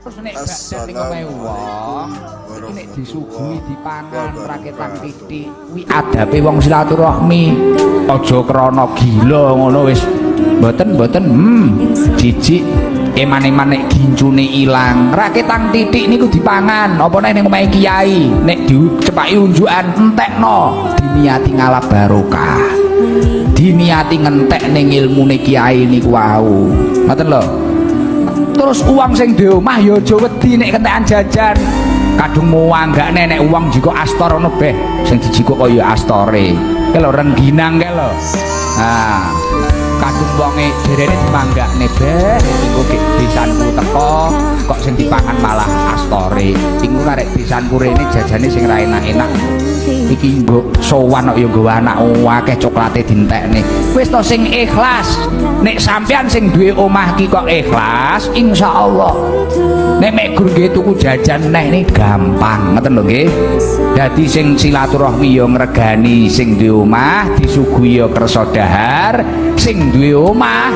Assalamualaikum nek disuguhi dipangan raketang titik kuwi adabe wong silaturahmi aja krana gila ngono wis mboten jijik eman-eman nek gincune ilang raketang titik niku dipangan apa nek ning omahe kiai nek dicepaki unjukan entekno diniati ngalap barokah diniati ngentek ning ilmune kiai niku wau ngoten lho. Terus uang sing di omah ya aja wedi nek kentekan jajan. Kadung muang gak nenek uang jiko astor ono beh sing dijiko kaya astore. Ki lho rengginang ki lho. Nah, kadung wonge derene dimanggakne beh iku ki desanku teko kok sing dipangan malah astore. Iku karek desanku rene jajane sing ra enak-enak. Iki mbok sowan kok ya nggawa anak akeh coklate dintekne. Wis to sing ikhlas. Nek sampean sing duwe omah ki kok ikhlas, insyaallah. Nek mek gur nggih tuku jajan neh ini gampang, ngoten lho nggih. Dadi sing silaturahmi ya ngregani sing duwe omah, disuguhi ya kersa dahar, sing duwe omah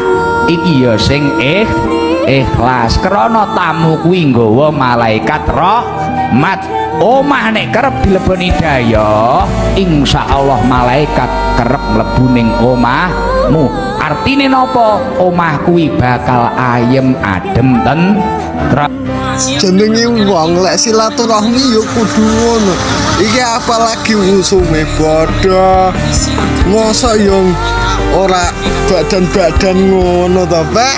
iki ya sing ikhlas. Krana tamu kuwi nggawa malaikat rahmat. Omah nek kerep dileboni daya insyaallah malaikat kerep mlebu ning omahmu. Artine napa? Omah kuwi bakal ayem adem tentrem. Jenenge wong lek silaturahmi yo kudu ngono. Iki apalagi musuhe padha. Mosok yo ora badan-badan ngono to, Pak?